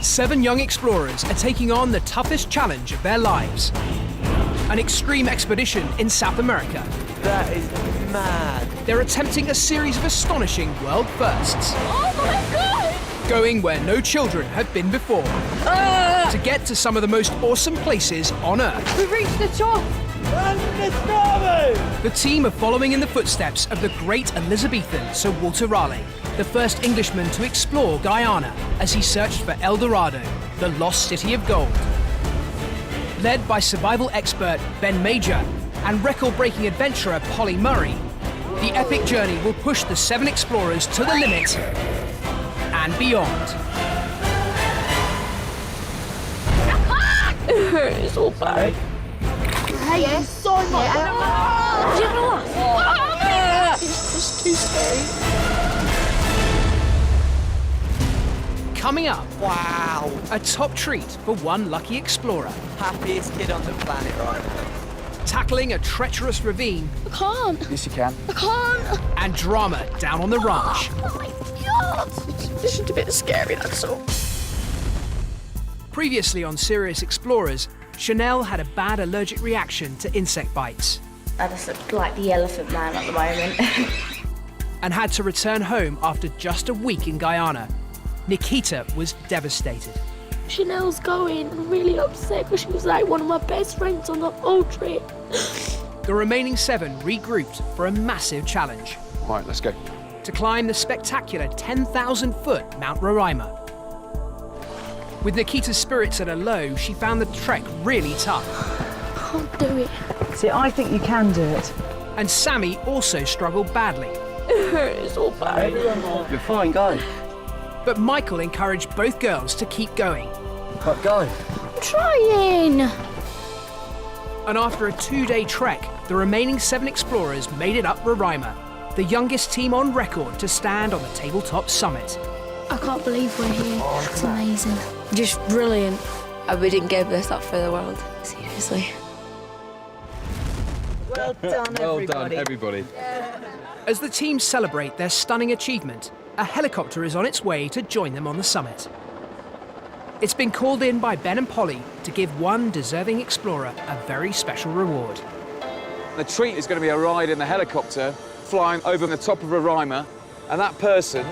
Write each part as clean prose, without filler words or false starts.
7 young explorers are taking on the toughest challenge of their lives. An extreme expedition in South America. That is mad. They're attempting a series of astonishing world firsts. Oh my God! Going where no children have been before. To get to some of the most awesome places on Earth. We've reached the top! The team are following in the footsteps of the great Elizabethan Sir Walter Raleigh, the first Englishman to explore Guyana as he searched for El Dorado, the lost city of gold. Led by survival expert Ben Major and record-breaking adventurer Polly Murray, the epic journey will push the 7 explorers to the limit and beyond. It hurts so bad. I hate you so much. You're gonna laugh. It's just too scary. Coming up, Wow. a top treat for one lucky explorer. Happiest kid on the planet right now. Tackling a treacherous ravine I can't. Yes, you can. I can't. and drama down on the ranch. Oh my God. This is a bit scary, that's all. Previously on Serious Explorers, Chanel had a bad allergic reaction to insect bites I just look like the elephant man at the moment. and had to return home after just a week in Guyana. Nikita was devastated. Chanel's going. I'm really upset because she was like one of my best friends on the whole trip. The remaining 7 regrouped for a massive challenge All right, let's go. to climb the spectacular 10,000-foot Mount Roraima. With Nikita's spirits at a low, she found the trek really tough. I can't do it. See, I think you can do it. And Sammy also struggled badly. It hurts so bad. You're fine, go. But Michael encouraged both girls to keep going. But go. I'm trying. And after a 2-day trek, the remaining 7 explorers made it up Roraima, the youngest team on record to stand on the tabletop summit. I can't believe we're here. It's amazing. Just brilliant. I wouldn't give this up for the world, seriously. Well done, everybody. As the teams celebrate their stunning achievement, a helicopter is on its way to join them on the summit. It's been called in by Ben and Polly to give one deserving explorer a very special reward. The treat is going to be a ride in the helicopter flying over the top of Roraima, and that person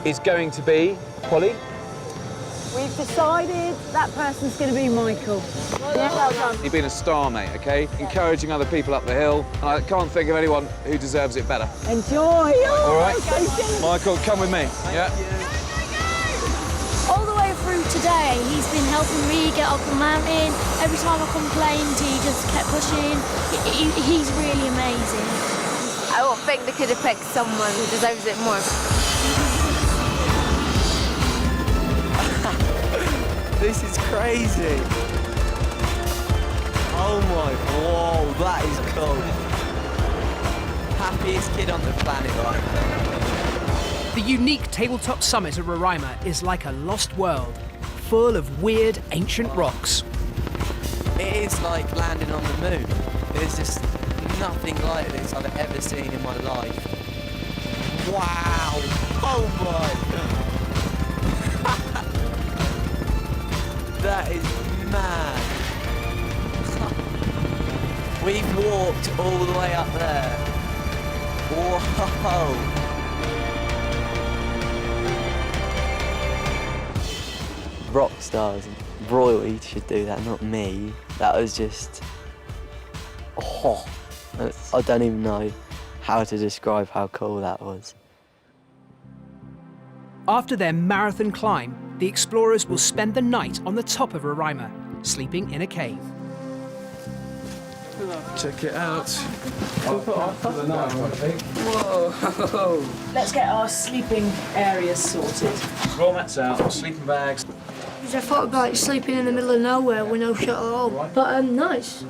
is going to be Polly. We've decided that person's going to be Michael. Yeah, well done. You've been a star, mate, OK? Encouraging other people up the hill. I can't think of anyone who deserves it better. Enjoy. All right? Michael, come with me. Yeah? All the way through today, he's been helping me get up the mountain. Every time I complained, he just kept pushing. He's really amazing. I don't think they could have picked someone who deserves it more. This is crazy. Oh my, whoa, that is cool. Happiest kid on the planet right now. The unique tabletop summit of Roraima is like a lost world, full of weird ancient rocks. It is like landing on the moon. There's just nothing like this I've ever seen in my life. Wow. Oh my. That is mad. We've walked all the way up there. Whoa. Rock stars. Royalty should do that, not me. That was just... Oh. I don't even know how to describe how cool that was. After their marathon climb, the explorers will spend the night on the top of Roraima, sleeping in a cave. Check it out. Whoa. Let's get our sleeping areas sorted. Roll mats out, sleeping bags. I thought about sleeping in the middle of nowhere with no shut at all. But nice.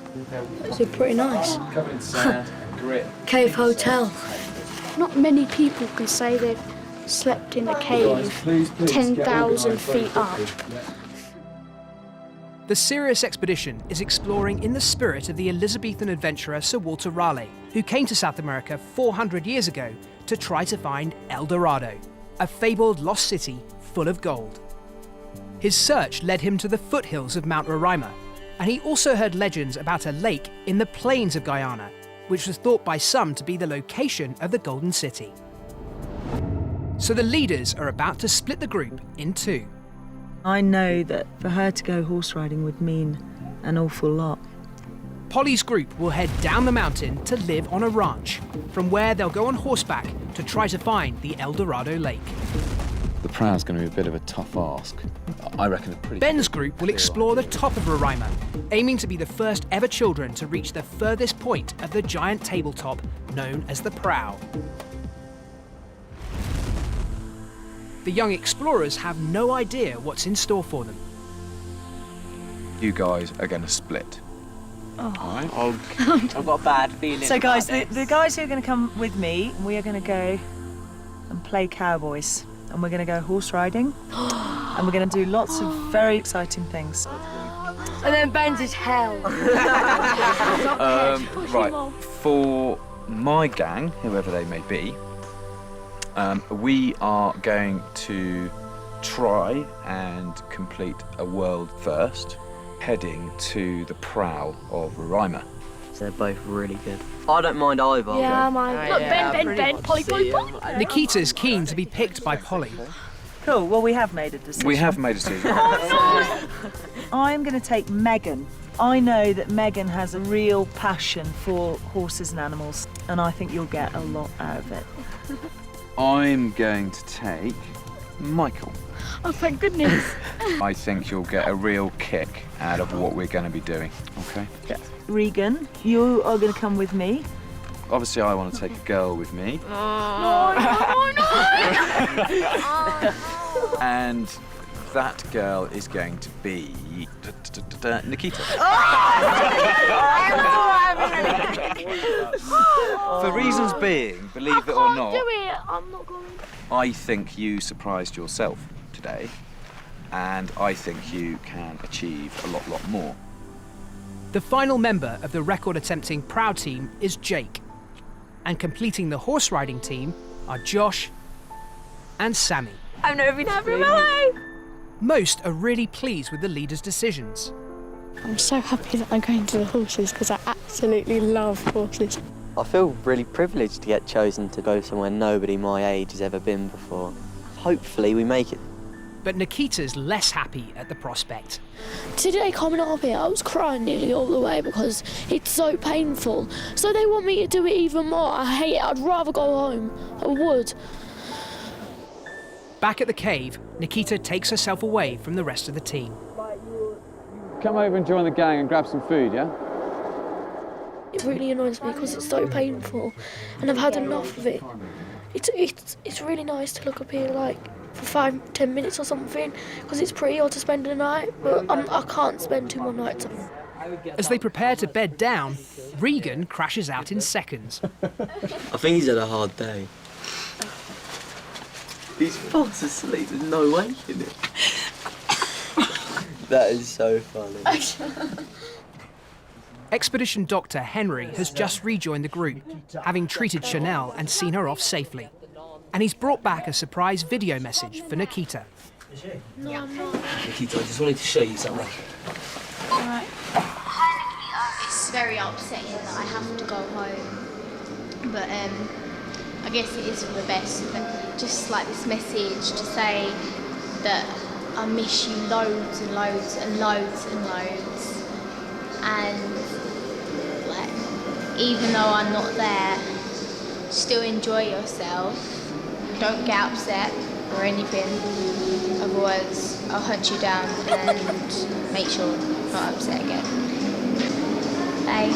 It's pretty nice. Covered in sand, grit. Cave hotel. Not many people can say they've slept in a cave 10,000 feet up. The Sirius expedition is exploring in the spirit of the Elizabethan adventurer Sir Walter Raleigh, who came to South America 400 years ago to try to find El Dorado, a fabled lost city full of gold. His search led him to the foothills of Mount Roraima, and he also heard legends about a lake in the plains of Guyana, which was thought by some to be the location of the Golden City. So the leaders are about to split the group in two. I know that for her to go horse riding would mean an awful lot. Polly's group will head down the mountain to live on a ranch, from where they'll go on horseback to try to find the El Dorado Lake. The prow's going to be a bit of a tough ask. I reckon it's pretty... Ben's group will explore the top of Roraima, aiming to be the first ever children to reach the furthest point of the giant tabletop known as the prow. The young explorers have no idea what's in store for them. You guys are going to split. Oh. All right? I've got a bad feeling. So guys, the guys who are going to come with me, we are going to go and play cowboys. And we're going to go horse riding. And we're going to do lots of very exciting things. And then Ben's is hell. Right, for my gang, whoever they may be, we are going to try and complete a world first, heading to the prow of Roraima. So they're both really good. I don't mind either. Yeah, mine. Look, Ben, Polly. Nikita's keen to be picked by Polly. Cool, well we have made a decision. We have made a decision. I'm going to take Megan. I know that Megan has a real passion for horses and animals, and I think you'll get a lot out of it. I'm going to take Michael. Oh, thank goodness. I think you'll get a real kick out of what we're going to be doing, okay? Regan, you are going to come with me. Obviously, I want to take a girl with me. No. And that girl is going to be Nikita. For reasons being, believe it or not, do it. I'm not going. I think you surprised yourself today, and I think you can achieve a lot more. The final member of the record-attempting prow team is Jake, and completing the horse riding team are Josh and Sammy. I've never been happy in my life. Most are really pleased with the leaders' decisions. I'm so happy that I'm going to the horses because I absolutely love horses. I feel really privileged to get chosen to go somewhere nobody my age has ever been before. Hopefully we make it. But Nikita's less happy at the prospect. Today coming up here, I was crying nearly all the way because it's so painful. So they want me to do it even more. I hate it. I'd rather go home. I would. Back at the cave, Nikita takes herself away from the rest of the team. Come over and join the gang and grab some food, yeah? It really annoys me because it's so painful and I've had enough of it. It's really nice to look up here like for 5-10 minutes or something because it's pretty odd to spend the night, but I can't spend 2 more nights. As they prepare to bed down, Regan crashes out in seconds. I think he's had a hard day. He's fast asleep, there's no waking him. That is so funny. Expedition Doctor Henry has just rejoined the group, having treated Chanel and seen her off safely. And he's brought back a surprise video message for Nikita. No, I'm not. Nikita, I just wanted to show you something. Alright. It's very upsetting that I have to go home, but I guess it is for the best. But just like this message to say that I miss you loads and loads and loads and loads, and like even though I'm not there, still enjoy yourself. Don't get upset or anything, otherwise I'll hunt you down and make sure you're not upset again. Bye.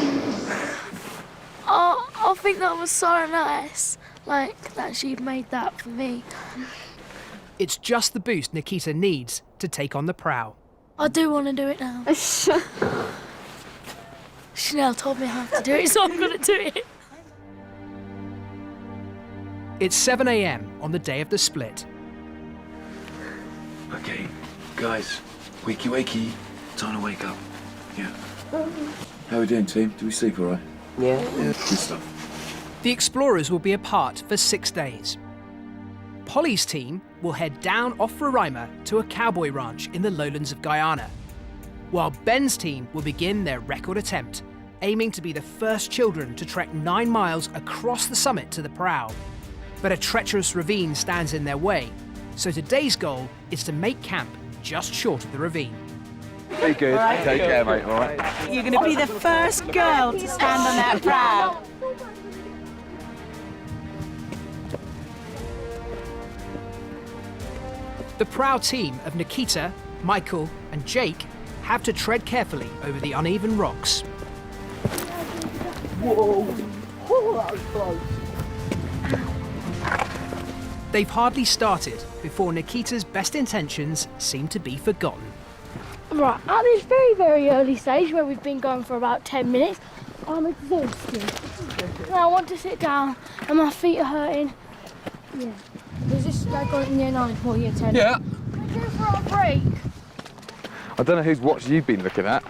Oh, I think that was so nice, like that she made that for me. It's just the boost Nikita needs to take on the prow. I do want to do it now. Chanel told me I have to do it, so I'm going to do it. It's 7 a.m. on the day of the split. Okay, guys, wakey wakey, time to wake up. Yeah. How are we doing, team? Do we sleep all right? Yeah. Good stuff. The explorers will be apart for 6 days. Polly's team will head down off Roraima to a cowboy ranch in the lowlands of Guyana, while Ben's team will begin their record attempt, aiming to be the first children to trek 9 miles across the summit to the prow. But a treacherous ravine stands in their way, so today's goal is to make camp just short of the ravine. Be good. Take care, mate, all right? You're going to be the first girl to stand on that prow. The prow team of Nikita, Michael and Jake have to tread carefully over the uneven rocks. Whoa! Oh, that was close. They've hardly started before Nikita's best intentions seem to be forgotten. Right, at this very, very early stage where we've been going for about 10 minutes, I'm exhausted. And I want to sit down and my feet are hurting. Yeah. Is this like going in year 9 or year 10? Yeah. We're due for our break. I don't know whose watch you've been looking at.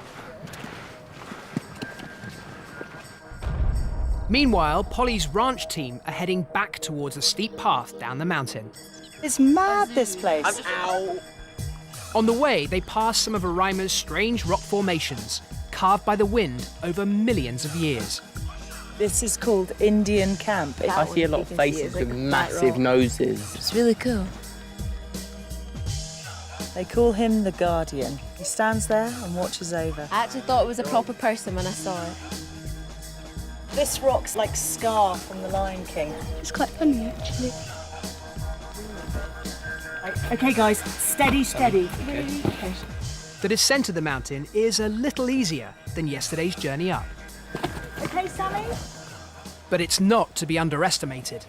Meanwhile, Polly's ranch team are heading back towards a steep path down the mountain. It's mad, this place. On the way, they pass some of Roraima's strange rock formations, carved by the wind over millions of years. This is called Indian Camp. I see a lot of faces with massive noses. It's really cool. They call him the Guardian. He stands there and watches over. I actually thought it was a proper person when I saw it. This rock's like Scar from The Lion King. It's quite funny, actually. Okay, guys, steady, steady. Okay. The descent of the mountain is a little easier than yesterday's journey up. Okay, Sammy? But it's not to be underestimated.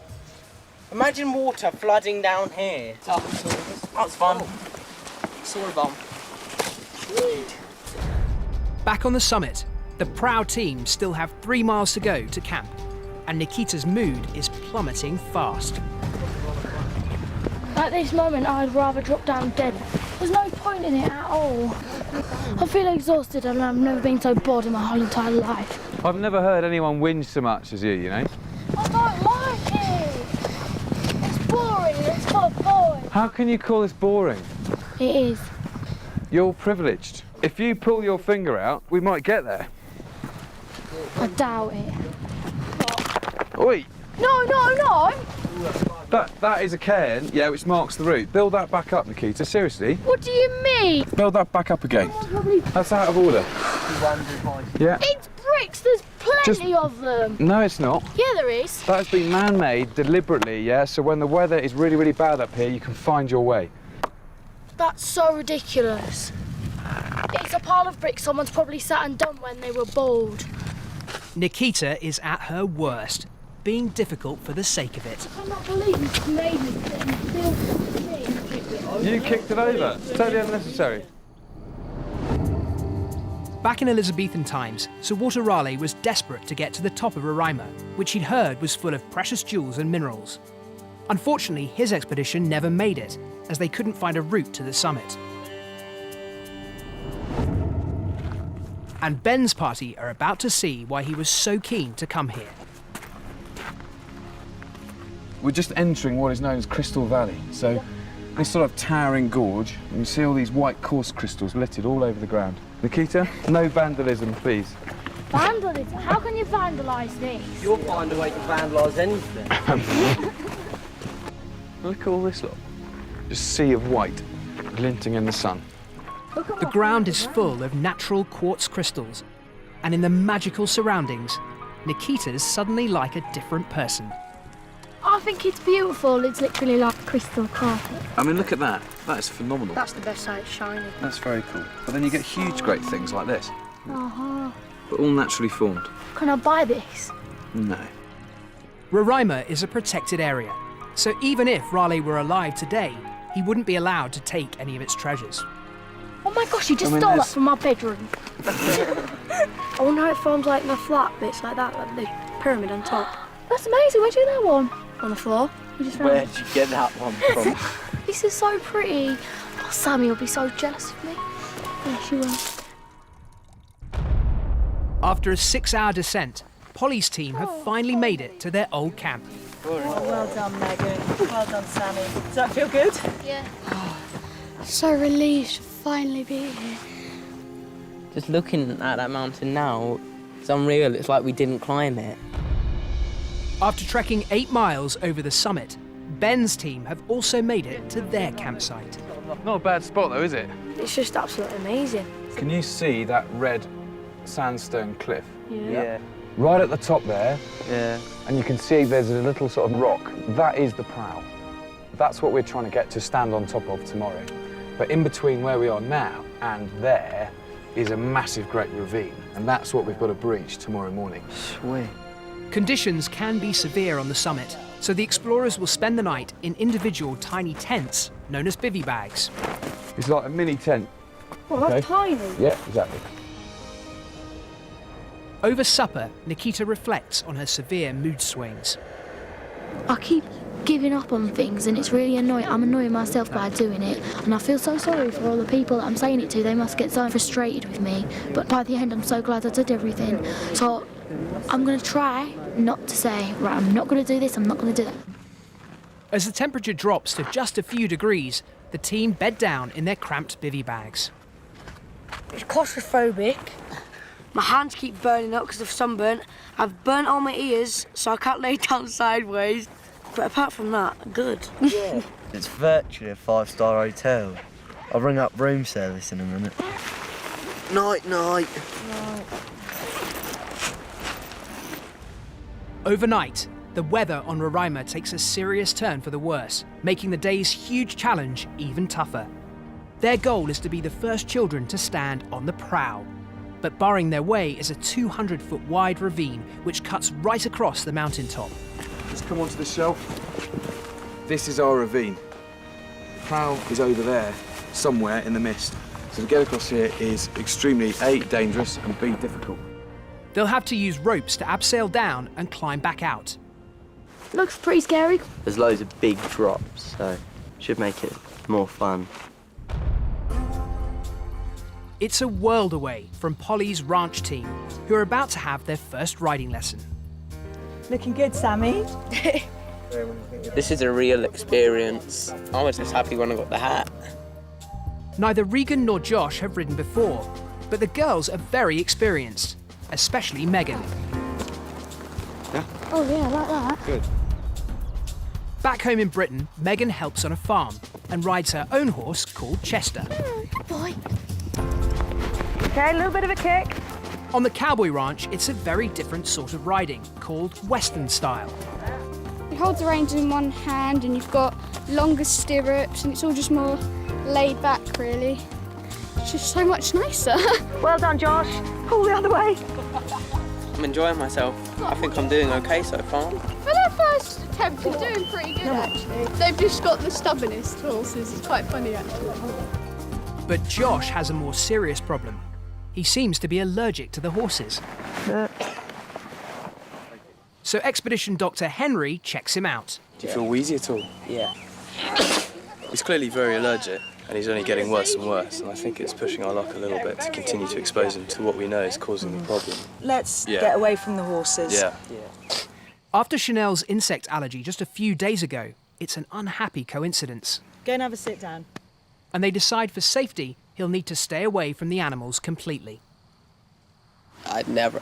Imagine water flooding down here. That's fun. Saw a bomb. Back on the summit, the proud team still have 3 miles to go to camp, and Nikita's mood is plummeting fast. At this moment, I'd rather drop down dead. There's no point in it at all. I feel exhausted and I've never been so bored in my whole entire life. I've never heard anyone whinge so much as you know. I don't like it. It's boring. It's full of boys. How can you call this boring? It is. You're privileged. If you pull your finger out, we might get there. I doubt it. Oi! No! That is a cairn, yeah, which marks the route. Build that back up, Nikita, seriously. What do you mean? Build that back up again. That's out of order. Yeah. It's bricks. There's plenty of them. No, it's not. Yeah, there is. That has been man-made deliberately, yeah? So when the weather is really, really bad up here, you can find your way. That's so ridiculous. It's a pile of bricks someone's probably sat and done when they were bored. Nikita is at her worst, being difficult for the sake of it. I cannot believe you made me sit and feel me. You kicked it over. It's totally unnecessary. Back in Elizabethan times, Sir Walter Raleigh was desperate to get to the top of Roraima, which he'd heard was full of precious jewels and minerals. Unfortunately, his expedition never made it, as they couldn't find a route to the summit. And Ben's party are about to see why he was so keen to come here. We're just entering what is known as Crystal Valley. So this sort of towering gorge, and you see all these white quartz crystals littered all over the ground. Nikita, no vandalism, please. Vandalism? How can you vandalise this? You'll find a way to vandalise anything. Look at all this, look. Just a sea of white, glinting in the sun. The ground is full of natural quartz crystals, and in the magical surroundings, Nikita's suddenly like a different person. I think it's beautiful. It's literally like a crystal carpet. I mean, look at that. That is phenomenal. That's the best side, it's shiny. That's very cool. But then you get huge, great things like this. Uh-huh. But all naturally formed. Can I buy this? No. Roraima is a protected area, so even if Raleigh were alive today, he wouldn't be allowed to take any of its treasures. Oh my gosh, you just stole that from my bedroom. I wonder how it forms like the flat bits like that, like the pyramid on top. That's amazing. Where'd you get that one? On the floor. You just found Where'd you get that one from? This is so pretty. Oh, Sammy will be so jealous of me. Yeah, she will. After a 6-hour descent, Polly's team have finally made it to their old camp. Oh, well done, Megan. Well done, Sammy. Does that feel good? Yeah. So relieved to finally be here. Just looking at that mountain now, it's unreal. It's like we didn't climb it. After trekking 8 miles over the summit, Ben's team have also made it to their campsite. Not a bad spot though, is it? It's just absolutely amazing. Can you see that red sandstone cliff? Yeah. Right at the top there, Yeah. and you can see there's a little sort of rock. That is the prow. That's what we're trying to get to stand on top of tomorrow. But in between where we are now and there is a massive great ravine, and that's what we've got to breach tomorrow morning. Sweet. Conditions can be severe on the summit, so the explorers will spend the night in individual tiny tents known as bivy bags. It's like a mini tent. Well, that's tiny. Yeah, exactly. Over supper, Nikita reflects on her severe mood swings. I keep giving up on things and it's really annoying. I'm annoying myself by doing it, and I feel so sorry for all the people that I'm saying it to. They must get so frustrated with me, but by the end I'm so glad I did everything. So I'm going to try not to say, right, I'm not going to do this, I'm not going to do that. As the temperature drops to just a few degrees, the team bed down in their cramped bivy bags. It's claustrophobic. My hands keep burning up because of sunburn. I've burnt all my ears, so I can't lay down sideways. But apart from that, good. Yeah. It's virtually a 5-star hotel. I'll ring up room service in a minute. Night, night. Overnight, the weather on Roraima takes a serious turn for the worse, making the day's huge challenge even tougher. Their goal is to be the first children to stand on the prow. But barring their way is a 200-foot wide ravine which cuts right across the mountaintop. Just come onto the shelf. This is our ravine. The prow is over there, somewhere in the mist. So to get across here is extremely, A, dangerous, and B, difficult. They'll have to use ropes to abseil down and climb back out. Looks pretty scary. There's loads of big drops, so should make it more fun. It's a world away from Polly's ranch team, who are about to have their first riding lesson. Looking good, Sammy. This is a real experience. I was just happy when I got the hat. Neither Regan nor Josh have ridden before, but the girls are very experienced, especially Megan. Oh yeah, I like that. Good. Back home in Britain, Megan helps on a farm and rides her own horse called Chester. Boy. Okay, a little bit of a kick. On the cowboy ranch, it's a very different sort of riding, called Western style. You hold the reins in one hand and you've got longer stirrups and it's all just more laid back, really. It's just so much nicer. Well done, Josh. Pull the other way. I'm enjoying myself. I think I'm doing okay so far. For their first attempt, you're doing pretty good, actually. They've just got the stubbornest horses. It's quite funny, actually. But Josh has a more serious problem. He seems to be allergic to the horses. So Expedition Dr. Henry checks him out. Do you feel wheezy at all? Yeah. He's clearly very allergic, and he's only getting worse and worse, and I think it's pushing our luck a little bit to continue to expose him to what we know is causing the problem. Let's get away from the horses. Yeah. After Chanel's insect allergy just a few days ago, it's an unhappy coincidence. Go and have a sit down. And they decide for safety he'll need to stay away from the animals completely. I'd never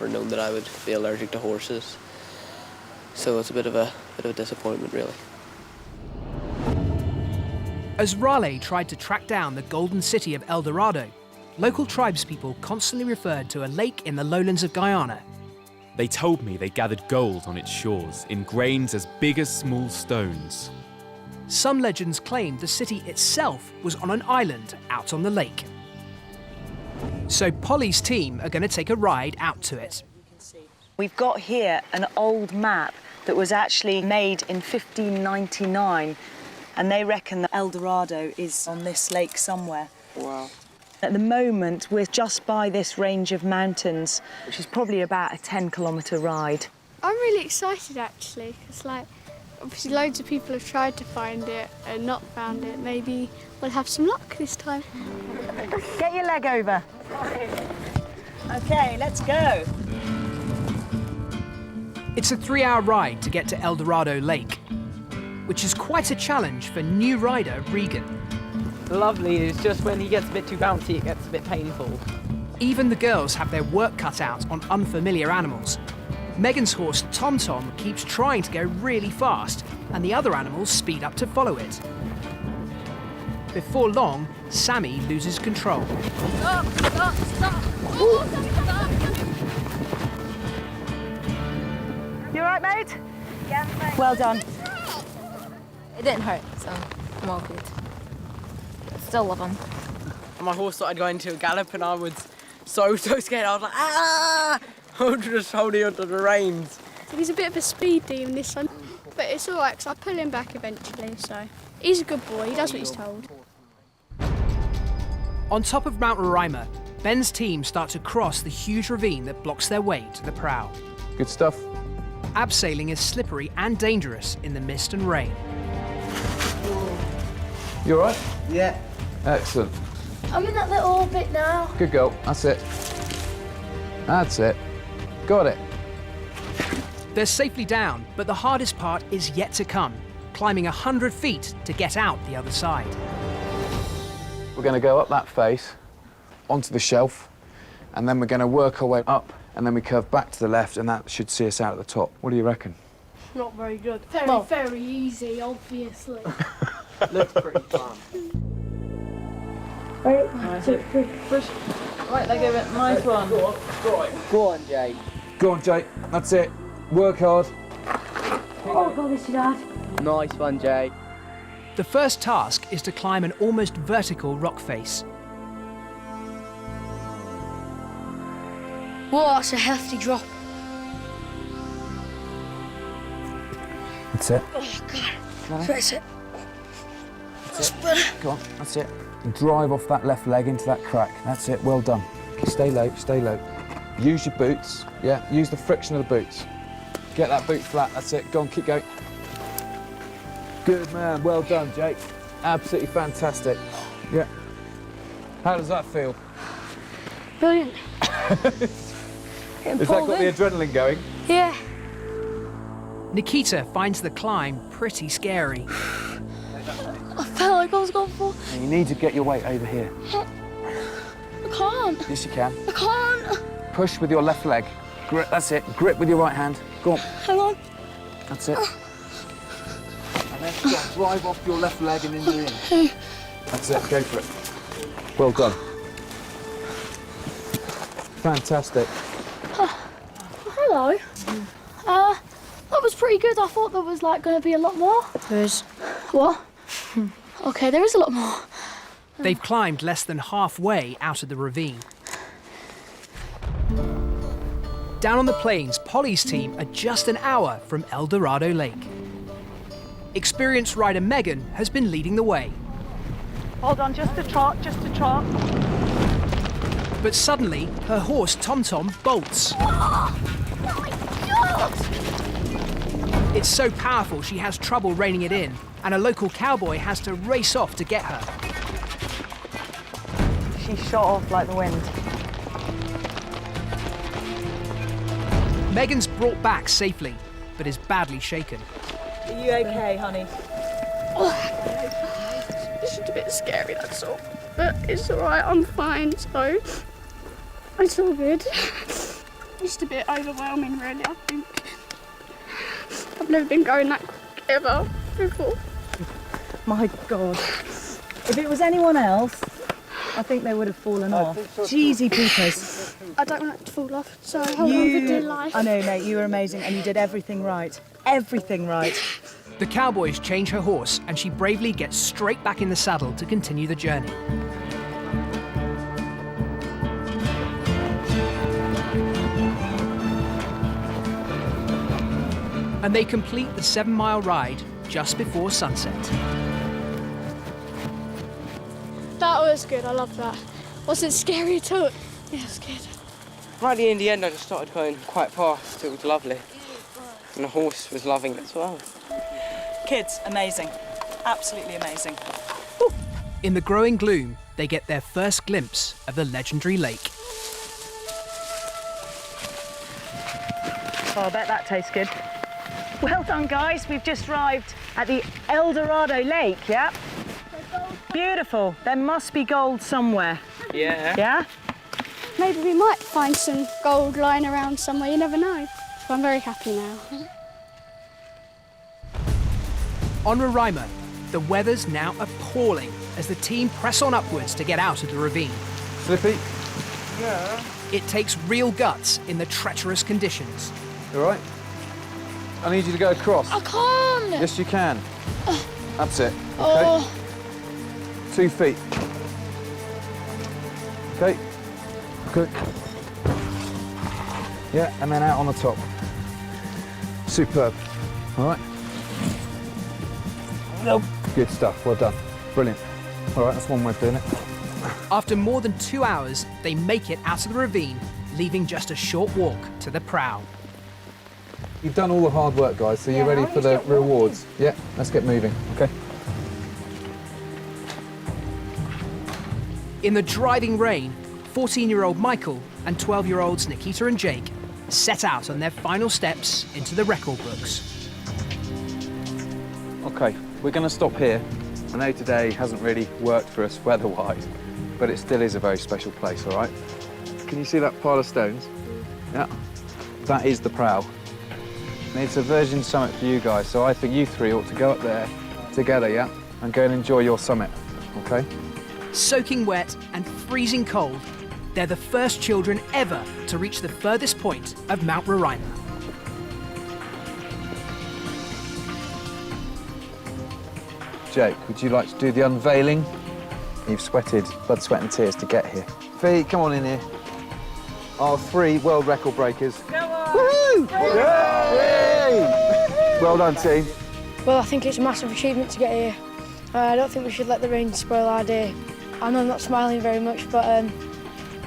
known that I would be allergic to horses. So it's a bit of a disappointment, really. As Raleigh tried to track down the golden city of El Dorado, local tribespeople constantly referred to a lake in the lowlands of Guyana. They told me they gathered gold on its shores in grains as big as small stones. Some legends claimed the city itself was on an island out on the lake. So Polly's team are going to take a ride out to it. We've got here an old map that was actually made in 1599, and they reckon that El Dorado is on this lake somewhere. Wow. At the moment, we're just by this range of mountains, which is probably about a 10-kilometre ride. I'm really excited, actually. It's like, obviously loads of people have tried to find it and not found it. Maybe we'll have some luck this time. Get your leg over. OK, let's go. It's a 3-hour ride to get to El Dorado Lake, which is quite a challenge for new rider Regan. Lovely, it's just when he gets a bit too bouncy, it gets a bit painful. Even the girls have their work cut out on unfamiliar animals. Megan's horse Tom Tom keeps trying to go really fast, and the other animals speed up to follow it. Before long, Sammy loses control. Stop, stop, stop. Oh, stop. You all right, mate? Yeah, thanks. Well done. It didn't hurt, so I'm all good. Still love him. My horse started going into a gallop and I was so scared. I was like, ah! I was just holding onto the reins. He's a bit of a speed demon, this one. But it's all right, because I pull him back eventually, so... He's a good boy, he does what he's told. On top of Mount Roraima, Ben's team start to cross the huge ravine that blocks their way to the prow. Good stuff. Abseiling is slippery and dangerous in the mist and rain. You all right? Yeah. Excellent. I'm in that little bit now. Good girl. That's it. That's it. Got it. They're safely down, but the hardest part is yet to come, climbing 100 feet to get out the other side. We're going to go up that face, onto the shelf, and then we're going to work our way up, and then we curve back to the left, and that should see us out at the top. What do you reckon? Not very good. Very easy, obviously. Looks pretty fun. Right, Push. Right, leg over. Nice one. Go on, Jake. Go on, Jake. That's it. Work hard. oh God, this is hard. Nice one, Jake. The first task is to climb an almost vertical rock face. Whoa, that's a hefty drop. That's it. Oh God. Ready? That's it. That's it. Go on. That's it. Drive off that left leg into that crack. That's it. Well done. Stay low. Stay low. Use your boots. Yeah. Use the friction of the boots. Get that boot flat. That's it. Go on. Keep going. Good man. Well done, Jake. Absolutely fantastic. Yeah. How does that feel? Brilliant. Has that got the adrenaline going? Yeah. Nikita finds the climb pretty scary. I felt like I was going for. You need to get your weight over here. I can't. Yes, you can. I can't. Push with your left leg. Grip. That's it. Grip with your right hand. Go on. Hang on. That's it. And then go on, drive off your left leg and in your in. That's it. Go for it. Well done. Fantastic. Hello. That was pretty good. I thought there was like going to be a lot more. There is. What? Okay, there is a lot more. They've climbed less than halfway out of the ravine. Down on the plains, Polly's team are just an hour from El Dorado Lake. Experienced rider Megan has been leading the way. Hold on, just a trot, just a trot. But suddenly, her horse Tom Tom bolts. It's so powerful she has trouble reining it in, and a local cowboy has to race off to get her. She shot off like the wind. Megan's brought back safely, but is badly shaken. Are you okay, honey? It's just a bit scary, that's all. But it's all right, I'm fine, so it's all good. Just a bit overwhelming, really, I think. I've never been going that quick ever before. My God. If it was anyone else, I think they would have fallen off. Jeezy peepers. I don't want it to fall off, so I hold on for dear life. I know, mate, you were amazing and you did everything right. Everything right. The cowboys change her horse, and she bravely gets straight back in the saddle to continue the journey. And they complete the 7-mile ride just before sunset. That was good, I love that. Wasn't scary at all. Yeah, it was good. Right in the end, I just started going quite fast. It was lovely. And the horse was loving it as well. Kids, amazing. Absolutely amazing. In the growing gloom, they get their first glimpse of the legendary lake. Oh, I bet that tastes good. Well done, guys. We've just arrived at the El Dorado Lake, yeah? Beautiful. There must be gold somewhere. Yeah. Yeah? Maybe we might find some gold lying around somewhere, you never know. So I'm very happy now. On Roraima, the weather's now appalling as the team press on upwards to get out of the ravine. Slippy, Yeah. It takes real guts in the treacherous conditions. you all right? I need you to go across. I can't! Yes, you can. That's it. Okay. Oh. 2 feet. Okay. Good. Yeah, and then out on the top. Superb. All right. Nope. Good stuff. Well done. Brilliant. All right, that's one way of doing it. After more than 2 hours, they make it out of the ravine, leaving just a short walk to the prow. You've done all the hard work, guys, so you're ready for the rewards. Yeah, let's get moving. Okay. In the driving rain, 14-year-old Michael and 12-year-olds Nikita and Jake set out on their final steps into the record books. Okay, we're going to stop here. I know today hasn't really worked for us weather-wise, but it still is a very special place, all right? Can you see that pile of stones? Yeah. That is the prow. And it's a virgin summit for you guys, so I think you three ought to go up there together, yeah? And go and enjoy your summit, okay? Soaking wet and freezing cold, they're the first children ever to reach the furthest point of Mount Roraima. Jake, would you like to do the unveiling? You've sweated blood, sweat and tears to get here. Fee, come on in here. Our 3 world record breakers. Come on! Woo! Well done, team. Well, I think it's a massive achievement to get here. I don't think we should let the rain spoil our day. I know I'm not smiling very much, but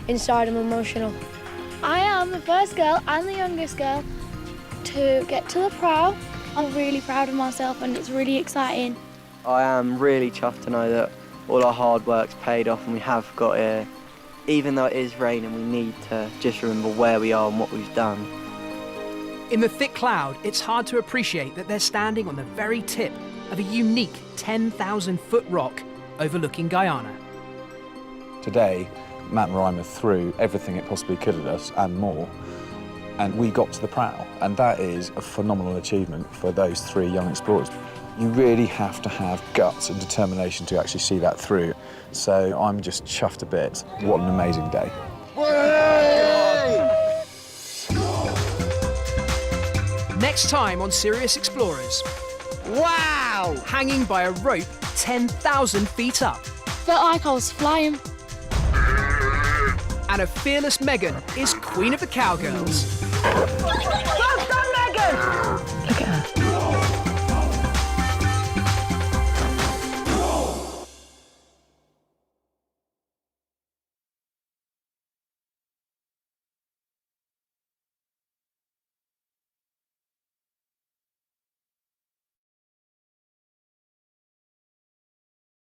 inside I'm emotional. I am the first girl and the youngest girl to get to the prow. I'm really proud of myself and it's really exciting. I am really chuffed to know that all our hard work's paid off and we have got here. Even though it is raining, we need to just remember where we are and what we've done. In the thick cloud, it's hard to appreciate that they're standing on the very tip of a unique 10,000-foot rock overlooking Guyana. Today, Mount Roraima threw everything it possibly could at us and more, and we got to the prow, and that is a phenomenal achievement for those 3 young explorers. You really have to have guts and determination to actually see that through. So I'm just chuffed a bit. What an amazing day. Next time on Serious Explorers. Wow! Hanging by a rope 10,000 feet up. Felt like I was flying. And a fearless Megan is queen of the cowgirls. Well done, Megan!